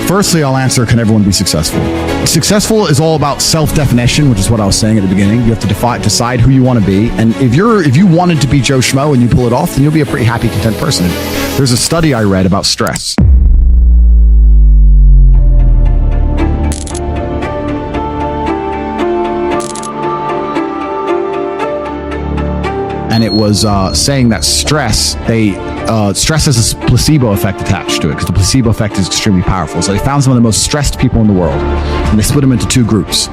Firstly, I'll answer, can everyone be successful? Successful is all about self-definition, which is what I was saying at the beginning. You have to decide who you want to be. And if you wanted to be Joe Schmo and you pull it off, then you'll be a pretty happy, content person. There's a study I read about stress. And it was saying that stress has a placebo effect attached to it, because the placebo effect is extremely powerful. So they found some of the most stressed people in the world, and they split them into two groups.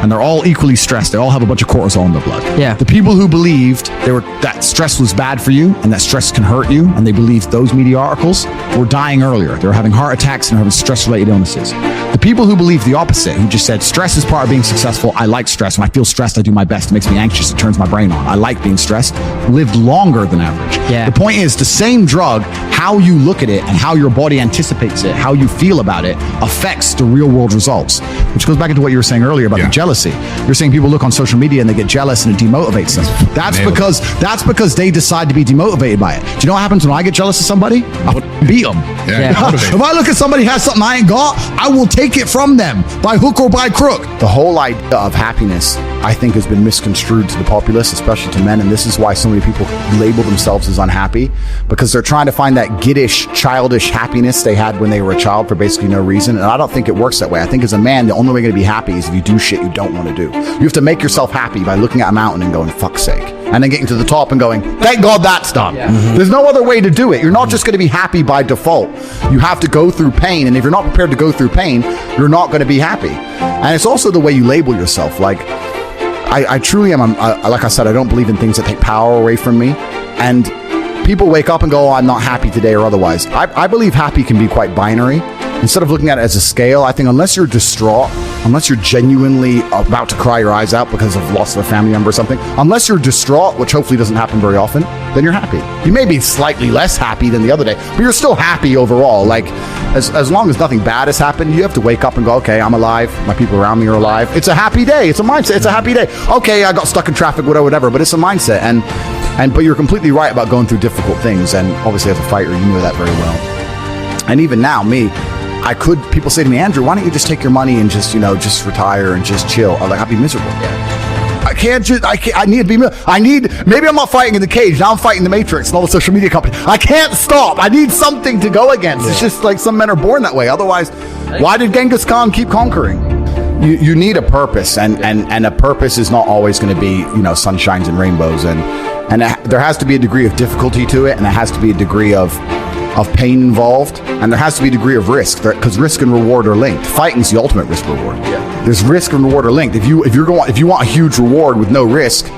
And they're all equally stressed. They all have a bunch of cortisol in their blood. Yeah. The people who believed that stress was bad for you and that stress can hurt you, and they believed those media articles, were dying earlier. They were having heart attacks and having stress-related illnesses. The people who believed the opposite, who just said, stress is part of being successful. I like stress. When I feel stressed, I do my best. It makes me anxious. It turns my brain on. I like being stressed. Lived longer than average. Yeah. The point is, the same drug, how you look at it and how your body anticipates it, how you feel about it, affects the real-world results. Which goes back into what you were saying earlier about the jealousy. You're saying people look on social media and they get jealous and it demotivates them. That's because they decide to be demotivated by it. Do you know what happens when I get jealous of somebody? I beat them. If I look at somebody who has something I ain't got, I will take it from them by hook or by crook. The whole idea of happiness, I think, has been misconstrued to the populace, especially to men, and this is why so many people label themselves as unhappy, because they're trying to find that giddish, childish happiness they had when they were a child for basically no reason, and I don't think it works that way. I think as a man, the only way you're going to be happy is if you do shit you don't want to do. You have to make yourself happy by looking at a mountain and going, fuck's sake, and then getting to the top and going, thank God that's done. There's no other way to do it. You're not just going to be happy by default. You have to go through pain, and if you're not prepared to go through pain, you're not going to be happy. And it's also the way you label yourself. Like, I truly am, like I said, I don't believe in things that take power away from me. And people wake up and go, oh, I'm not happy today or otherwise. I believe happy can be quite binary. Instead of looking at it as a scale, I think unless you're distraught, unless you're genuinely about to cry your eyes out because of loss of a family member or something, unless you're distraught, which hopefully doesn't happen very often, then you're happy. You may be slightly less happy than the other day, but you're still happy overall. Like, as long as nothing bad has happened, you have to wake up and go, okay, I'm alive. My people around me are alive. It's a happy day. It's a mindset. It's a happy day. Okay, I got stuck in traffic, whatever, but it's a mindset. But you're completely right about going through difficult things. And obviously as a fighter, you know that very well. And even now, people say to me, Andrew, why don't you just take your money and just retire and just chill? I'm like, I'd be miserable. Maybe I'm not fighting in the cage. Now I'm fighting the Matrix and all the social media companies. I can't stop. I need something to go against. It's just like some men are born that way. Otherwise, why did Genghis Khan keep conquering? You need a purpose, and a purpose is not always going to be, sunshines and rainbows. And there has to be a degree of difficulty to it, and there has to be a degree of pain involved, and there has to be a degree of risk, because risk and reward are linked. Fighting's the ultimate risk reward. There's risk and reward are linked. If you want a huge reward with no risk,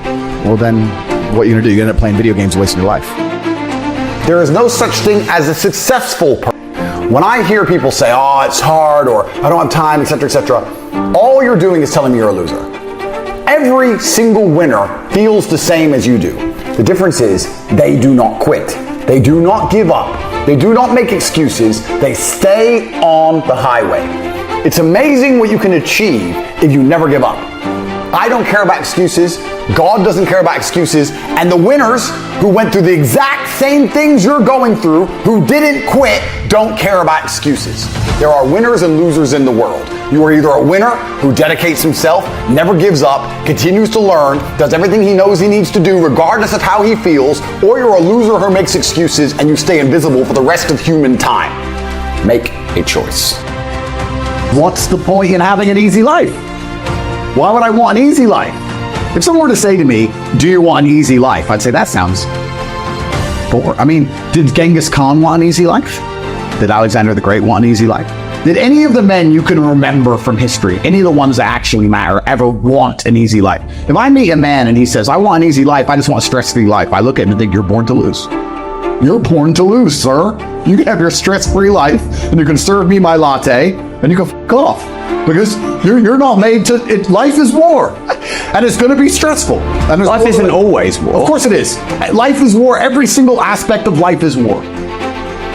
well then what are you gonna do? You end up playing video games and wasting your life. There is no such thing as a successful person. When I hear people say, oh, it's hard, or I don't have time, etc., all you're doing is telling me you're a loser. Every single winner feels the same as you do. The difference is they do not quit. They do not give up. They do not make excuses. They stay on the highway. It's amazing what you can achieve if you never give up. I don't care about excuses. God doesn't care about excuses. And the winners who went through the exact same things you're going through, who didn't quit, don't care about excuses. There are winners and losers in the world. You are either a winner who dedicates himself, never gives up, continues to learn, does everything he knows he needs to do regardless of how he feels, or you're a loser who makes excuses and you stay invisible for the rest of human time. Make a choice. What's the point in having an easy life? Why would I want an easy life? If someone were to say to me, do you want an easy life? I'd say, that sounds boring. I mean, did Genghis Khan want an easy life? Did Alexander the Great want an easy life? Did any of the men you can remember from history, any of the ones that actually matter, ever want an easy life? If I meet a man and he says, I want an easy life, I just want a stress-free life, I look at him and think, you're born to lose. You're born to lose, sir. You can have your stress-free life, and you can serve me my latte, and you can fuck off. Because you're not made to, life is war. And it's going to be stressful. And life isn't always war. Of course it is. Life is war. Every single aspect of life is war.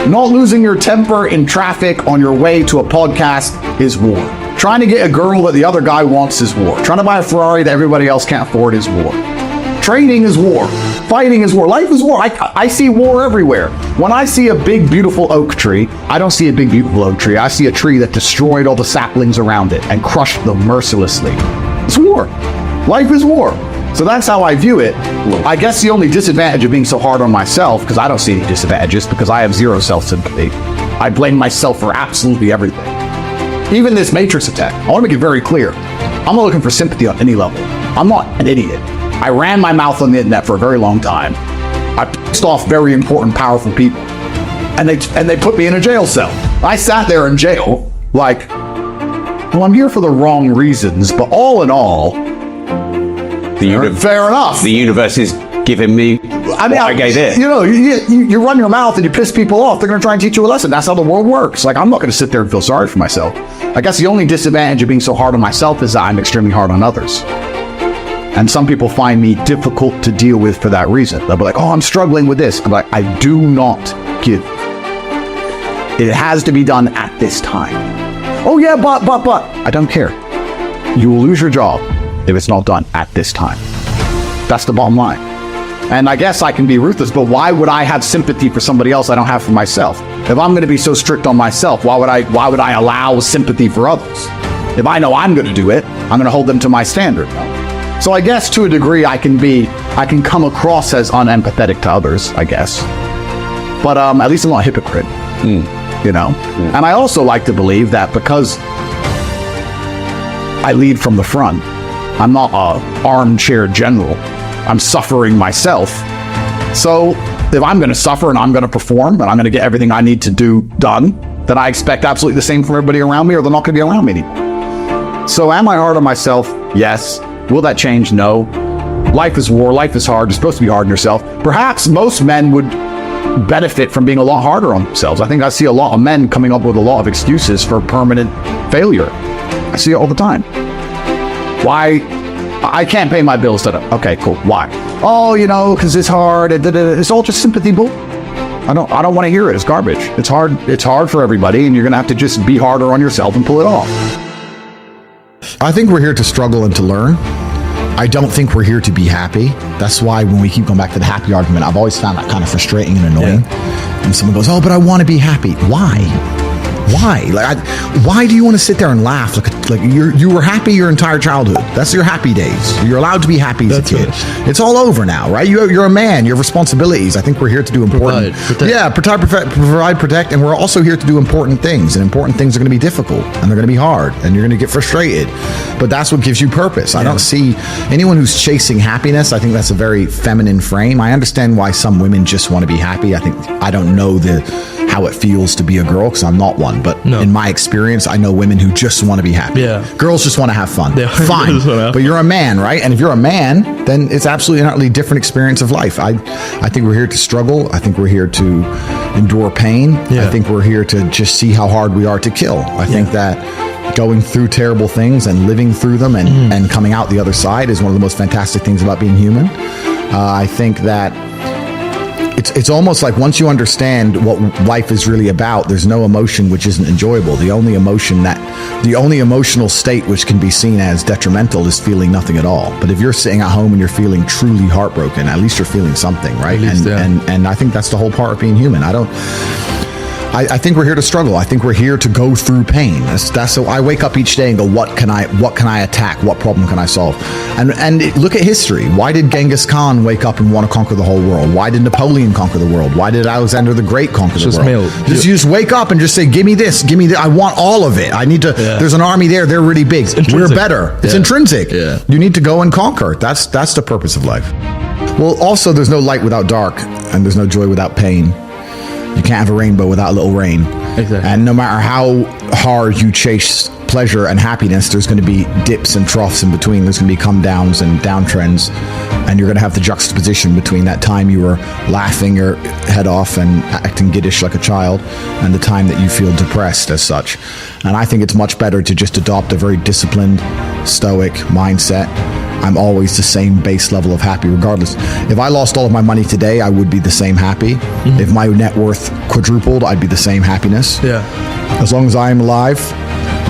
Not losing your temper in traffic on your way to a podcast is war. Trying to get a girl that the other guy wants is war. Trying to buy a Ferrari that everybody else can't afford is war. Training is war. Fighting is war. Life is war. I see war everywhere. When I see a big, beautiful oak tree, I don't see a big, beautiful oak tree. I see a tree that destroyed all the saplings around it and crushed them mercilessly. It's war. Life is war. So that's how I view it. I guess the only disadvantage of being so hard on myself, because I don't see any disadvantages, because I have zero self-sympathy. I blame myself for absolutely everything. Even this Matrix attack, I want to make it very clear. I'm not looking for sympathy on any level. I'm not an idiot. I ran my mouth on the internet for a very long time. I pissed off very important, powerful people. And they put me in a jail cell. I sat there in jail like, well, I'm here for the wrong reasons, but all in all, fair enough. The universe is giving me I gave it. You know, you run your mouth and you piss people off, they're going to try and teach you a lesson. That's how the world works. Like, I'm not going to sit there and feel sorry for myself. I guess the only disadvantage of being so hard on myself is that I'm extremely hard on others. And some people find me difficult to deal with for that reason. They'll be like, oh, I'm struggling with this. I'm like, I do not give. It has to be done at this time. Oh yeah, but. I don't care. You will lose your job if it's not done at this time. That's the bottom line. And I guess I can be ruthless, but why would I have sympathy for somebody else I don't have for myself? If I'm going to be so strict on myself, why would I allow sympathy for others? If I know I'm going to do it, I'm going to hold them to my standard. So I guess to a degree I can come across as unempathetic to others, I guess. But at least I'm not a hypocrite, you know? And I also like to believe that because I lead from the front, I'm not an armchair general. I'm suffering myself. So if I'm going to suffer and I'm going to perform and I'm going to get everything I need to do done, then I expect absolutely the same from everybody around me, or they're not going to be around me anymore. So am I hard on myself? Yes. Will that change? No. Life is war. Life is hard. You're supposed to be hard on yourself. Perhaps most men would benefit from being a lot harder on themselves. I think I see a lot of men coming up with a lot of excuses for permanent failure. I see it all the time. Why? I can't pay my bills today. Okay, cool. Why? Oh, you know, because it's hard. It's all just sympathy bull. I don't want to hear it. It's garbage. It's hard. It's hard for everybody, and you're going to have to just be harder on yourself and pull it off. I think we're here to struggle and to learn. I don't think we're here to be happy. That's why when we keep going back to the happy argument, I've always found that kind of frustrating and annoying. Yeah. And someone goes, oh, but I want to be happy. Why? Like, why do you want to sit there and laugh? Like you were happy your entire childhood. That's your happy days. You're allowed to be happy as a kid. It's all over now, right? You're a man. You have responsibilities. I think we're here to do important. Provide, protect, and we're also here to do important things. And important things are going to be difficult, and they're going to be hard, and you're going to get frustrated. But that's what gives you purpose. I don't see anyone who's chasing happiness. I think that's a very feminine frame. I understand why some women just want to be happy. I don't know how it feels to be a girl, because I'm not one. But in my experience, I know women who just want to be happy. Yeah. Girls just want to have fun. Yeah. Fine. But you're a man, right? And if you're a man, then it's absolutely an utterly different experience of life. I think we're here to struggle. I think we're here to endure pain. Yeah. I think we're here to just see how hard we are to kill. I think that going through terrible things and living through them and coming out the other side is one of the most fantastic things about being human. I think that it's almost like once you understand what life is really about, there's no emotion which isn't enjoyable. The only emotional state which can be seen as detrimental is feeling nothing at all. But if you're sitting at home and you're feeling truly heartbroken, at least you're feeling something, right? And I think that's the whole part of being human. I think we're here to struggle. I think we're here to go through pain. That's so I wake up each day and go, what can I attack? What problem can I solve? And look at history. Why did Genghis Khan wake up and want to conquer the whole world? Why did Napoleon conquer the world? Why did Alexander the Great conquer the world? You just wake up and just say, give me this, give me that. I want all of it. I need to, there's an army there. They're really big. We're better. It's intrinsic. Yeah. You need to go and conquer. That's the purpose of life. Well, also there's no light without dark, and there's no joy without pain. You can't have a rainbow without a little rain. Exactly. And no matter how hard you chase pleasure and happiness, there's going to be dips and troughs in between. There's going to be come downs and downtrends. And you're going to have the juxtaposition between that time you were laughing your head off and acting giddish like a child and the time that you feel depressed as such. And I think it's much better to just adopt a very disciplined, stoic mindset. I'm always the same base level of happy regardless. If I lost all of my money today, I would be the same happy. Mm-hmm. If my net worth quadrupled, I'd be the same happiness. Yeah. As long as I am alive,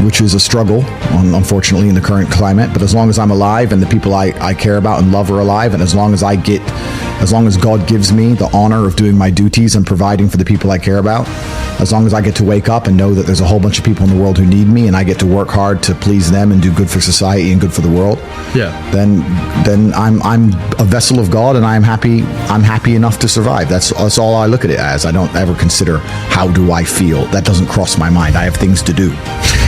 which is a struggle, unfortunately, in the current climate. But as long as I'm alive and the people I care about and love are alive, and as long as God gives me the honor of doing my duties and providing for the people I care about, as long as I get to wake up and know that there's a whole bunch of people in the world who need me, and I get to work hard to please them and do good for society and good for the world, then I'm a vessel of God, and I'm happy enough to survive. That's all I look at it as. I don't ever consider how do I feel. That doesn't cross my mind. I have things to do.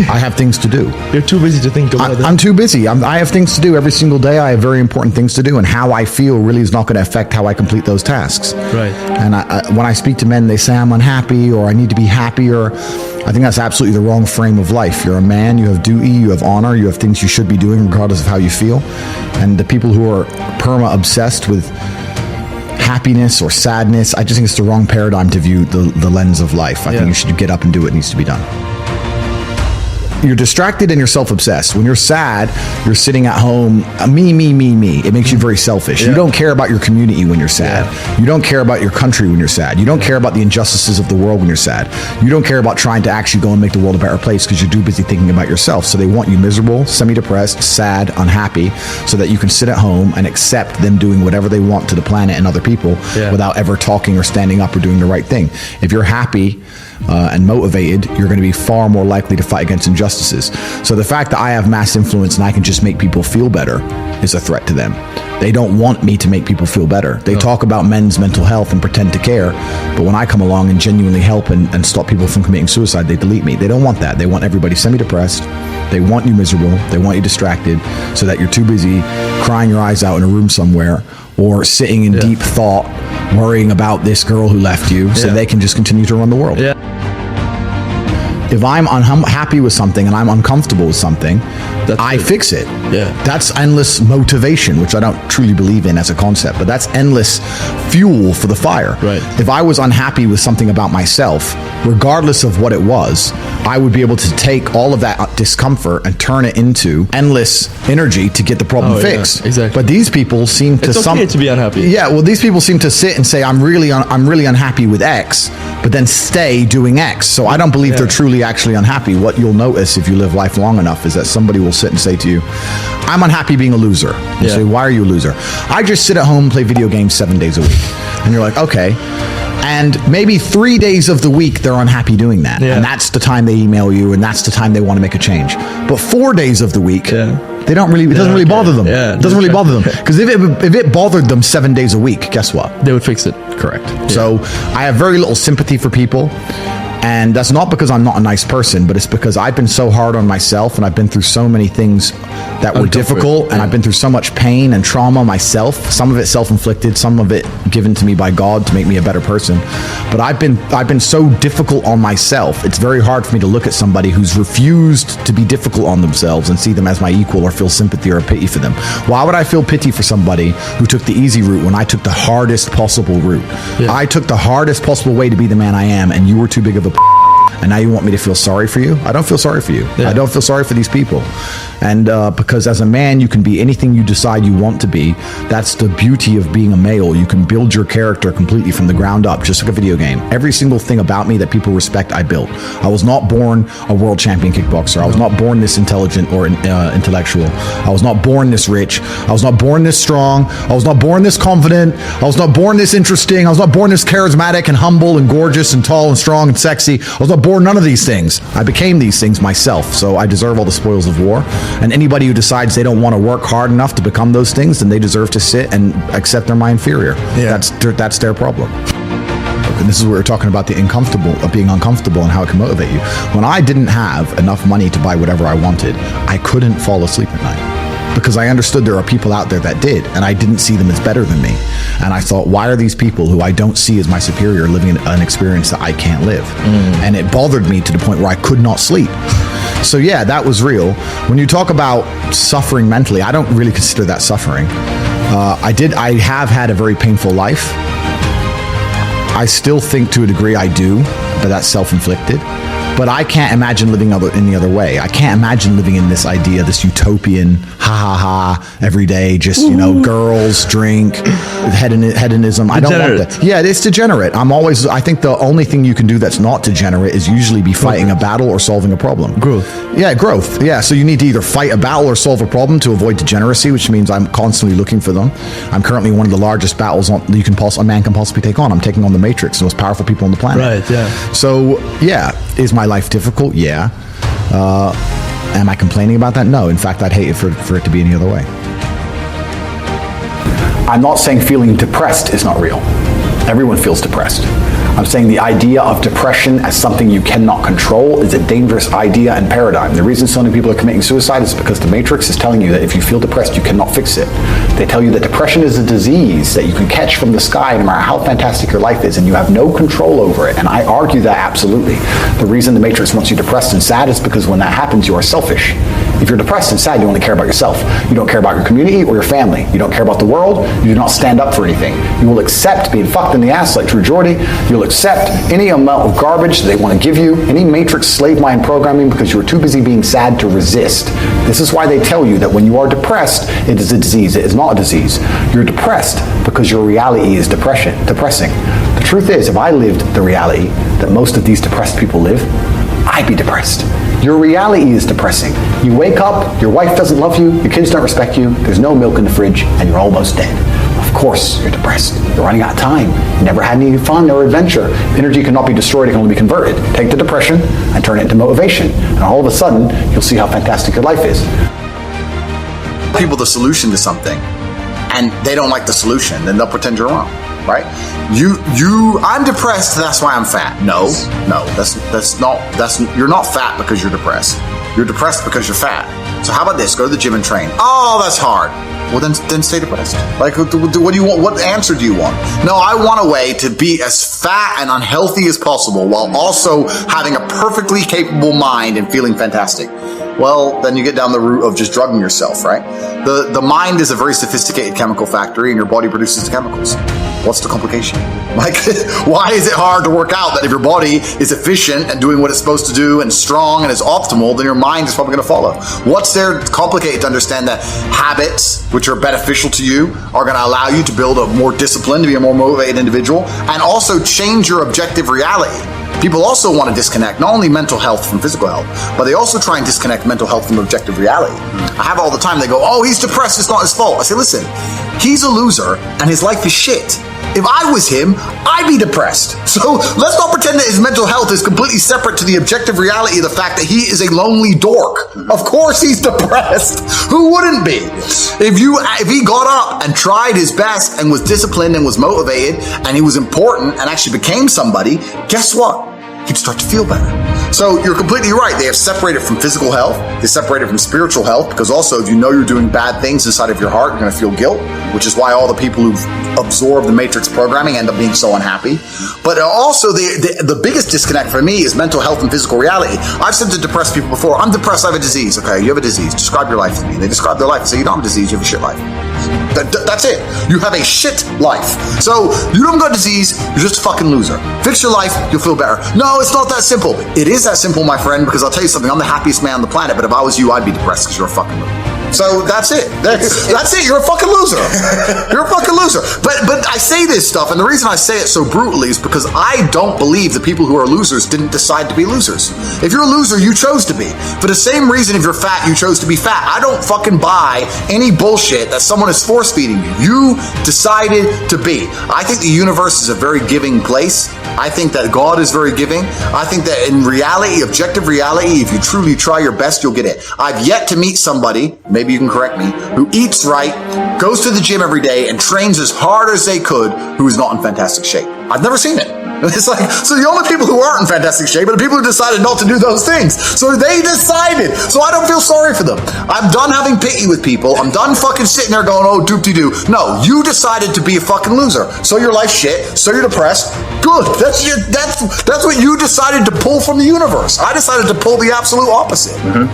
I have things to do. You're too busy to think about that. I'm too busy. I have things to do every single day. I have very important things to do, and how I feel really is not going to affect how I complete those tasks. Right. And when I speak to men, they say I'm unhappy or I need to be happier. I think that's absolutely the wrong frame of life. You're a man, you have duty, you have honor, you have things you should be doing regardless of how you feel. And the people who are perma-obsessed with happiness or sadness, I just think it's the wrong paradigm to view the lens of life. I think you should get up and do what needs to be done. You're distracted and you're self-obsessed. When you're sad, you're sitting at home, me. It makes you very selfish. You don't care about your community when you're sad. You don't care about your country when you're sad. You don't care about the injustices of the world when you're sad. You don't care about trying to actually go and make the world a better place because you're too busy thinking about yourself. So they want you miserable, semi-depressed, sad, unhappy, so that you can sit at home and accept them doing whatever they want to the planet and other people without ever talking or standing up or doing the right thing. If you're happy and motivated, you're going to be far more likely to fight against injustices. So the fact that I have mass influence and I can just make people feel better is a threat to them. They don't want me to make people feel better. They talk about men's mental health and pretend to care, but when I come along and genuinely help and stop people from committing suicide, they delete me. They don't want that. They want everybody semi-depressed. They want you miserable. They want you distracted so that you're too busy crying your eyes out in a room somewhere or sitting in deep thought, worrying about this girl who left you so they can just continue to run the world. If I'm unhappy with something and I'm uncomfortable with something, I fix it. That's endless motivation, which I don't truly believe in as a concept, but that's endless fuel for the fire. Right. If I was unhappy with something about myself, regardless of what it was, I would be able to take all of that discomfort and turn it into endless energy to get the problem fixed. Exactly. But these people seem to... It's okay to be unhappy. Yeah, well, these people seem to sit and say, I'm really unhappy with X, but then stay doing X. So I don't believe they're truly actually unhappy. What you'll notice if you live life long enough is that somebody will sit and say to you, I'm unhappy being a loser. You say, why are you a loser? I just sit at home and play video games 7 days a week. And you're like, okay. And maybe 3 days of the week they're unhappy doing that. And that's the time they email you, and that's the time they want to make a change. But 4 days of the week, they don't really, it doesn't really bother them. It doesn't really bother them. Because if it bothered them 7 days a week, guess what? They would fix it. Correct. So I have very little sympathy for people. And that's not because I'm not a nice person, but it's because I've been so hard on myself and I've been through so many things that were difficult, and I've been through so much pain and trauma myself, some of it self-inflicted, some of it given to me by God to make me a better person. But I've been so difficult on myself. It's very hard for me to look at somebody who's refused to be difficult on themselves and see them as my equal or feel sympathy or pity for them. Why would I feel pity for somebody who took the easy route when I took the hardest possible route? I took the hardest possible way to be the man I am, and you were too big of a and now you want me to feel sorry for you? I don't feel sorry for you. I don't feel sorry for these people. And because as a man, you can be anything you decide you want to be. That's the beauty of being a male. You can build your character completely from the ground up, just like a video game. Every single thing about me that people respect, I built. I was not born a world champion kickboxer. I was not born this intelligent or intellectual. I was not born this rich. I was not born this strong. I was not born this confident. I was not born this interesting. I was not born this charismatic and humble and gorgeous and tall and strong and sexy. I was not born none of these things. I became these things myself. So I deserve all the spoils of war. And anybody who decides they don't want to work hard enough to become those things, then they deserve to sit and accept they're my inferior. That's their problem. And this is where we're talking about the being uncomfortable and how it can motivate you. When I didn't have enough money to buy whatever I wanted, I couldn't fall asleep at night. Because I understood there are people out there that did, and I didn't see them as better than me. And I thought, why are these people who I don't see as my superior living an experience that I can't live? And it bothered me to the point where I could not sleep. So yeah, that was real. When you talk about suffering mentally, I don't really consider that suffering. I have had a very painful life. I still think to a degree I do, but that's self-inflicted. But I can't imagine living any other way. I can't imagine living in this idea, this utopian, every day, just, girls, drink, hedonism. I don't want that. Yeah, it's degenerate. I think the only thing you can do that's not degenerate is usually be fighting a battle or solving a problem. Growth. Yeah, growth. Yeah, so you need to either fight a battle or solve a problem to avoid degeneracy, which means I'm constantly looking for them. I'm currently one of the largest battles a man can possibly take on. I'm taking on the Matrix, the most powerful people on the planet. Right, yeah. So, yeah, is my life difficult? Yeah. Am I complaining about that? No. In fact, I'd hate it for it to be any other way. I'm not saying feeling depressed is not real. Everyone feels depressed. I'm saying the idea of depression as something you cannot control is a dangerous idea and paradigm. The reason so many people are committing suicide is because the Matrix is telling you that if you feel depressed, you cannot fix it. They tell you that depression is a disease that you can catch from the sky no matter how fantastic your life is, and you have no control over it. And I argue that absolutely. The reason the Matrix wants you depressed and sad is because when that happens, you are selfish. If you're depressed and sad, you only care about yourself. You don't care about your community or your family. You don't care about the world. You do not stand up for anything. You will accept being fucked in the ass like True Geordie. You'll accept any amount of garbage that they want to give you, any Matrix slave mind programming, because you are too busy being sad to resist. This is why they tell you that when you are depressed, it is a disease. It is not a disease. You're depressed because your reality is depressing. The truth is, if I lived the reality that most of these depressed people live, I'd be depressed. Your reality is depressing. You wake up, your wife doesn't love you, your kids don't respect you, there's no milk in the fridge, and you're almost dead. Of course you're depressed. You're running out of time. You never had any fun or adventure. Energy cannot be destroyed, it can only be converted. Take the depression and turn it into motivation. And all of a sudden, you'll see how fantastic your life is. People the solution to something, and they don't like the solution, then they'll pretend you're wrong. Right? I'm depressed, that's why I'm fat. No, you're not fat because you're depressed. You're depressed because you're fat. So how about this? Go to the gym and train. Oh, that's hard. Well, then stay depressed. Like, what do you want? What answer do you want? No, I want a way to be as fat and unhealthy as possible while also having a perfectly capable mind and feeling fantastic. Well, then you get down the route of just drugging yourself, right? The mind is a very sophisticated chemical factory, and your body produces the chemicals. What's the complication? Like, why is it hard to work out that if your body is efficient and doing what it's supposed to do and strong and is optimal, then your mind is probably going to follow? What's there complicated to understand that habits, which are beneficial to you, are going to allow you to build a more disciplined, to be a more motivated individual, and also change your objective reality? People also want to disconnect not only mental health from physical health, but they also try and disconnect mental health from objective reality. I have all the time, they go, oh, he's depressed, it's not his fault. I say, listen, he's a loser and his life is shit. If I was him, I'd be depressed. So let's not pretend that his mental health is completely separate to the objective reality of the fact that he is a lonely dork. Of course he's depressed. Who wouldn't be? If he got up and tried his best and was disciplined and was motivated and he was important and actually became somebody, guess what? He'd start to feel better. So you're completely right. They have separated from physical health. They separated from spiritual health, because also if you know you're doing bad things inside of your heart, you're going to feel guilt, which is why all the people who've absorbed the Matrix programming end up being so unhappy. But also the biggest disconnect for me is mental health and physical reality. I've said to depressed people before, I'm depressed, I have a disease. Okay, you have a disease. Describe your life to me. They describe their life and say, you don't have a disease, you have a shit life. That's it. You have a shit life. So you don't got a disease, you're just a fucking loser. Fix your life, you'll feel better. No, it's not that simple. It is that simple, my friend, because I'll tell you something, I'm the happiest man on the planet, but if I was you, I'd be depressed because you're a fucking loser. So that's it. That's it. You're a fucking loser. You're a fucking loser. But I say this stuff, and the reason I say it so brutally is because I don't believe the people who are losers didn't decide to be losers. If you're a loser, you chose to be. For the same reason, if you're fat, you chose to be fat. I don't fucking buy any bullshit that someone is force feeding you. You decided to be. I think the universe is a very giving place. I think that God is very giving. I think that in reality, objective reality, if you truly try your best, you'll get it. I've yet to meet somebody, maybe you can correct me, who eats right, goes to the gym every day, and trains as hard as they could, who is not in fantastic shape. I've never seen it. It's like, so the only people who aren't in fantastic shape are the people who decided not to do those things. So they decided. So I don't feel sorry for them. I'm done having pity with people. I'm done fucking sitting there going, oh, doop-de-doo. No, you decided to be a fucking loser. So your life's shit. So you're depressed. Good. That's what you decided to pull from the universe. I decided to pull the absolute opposite. Mm-hmm.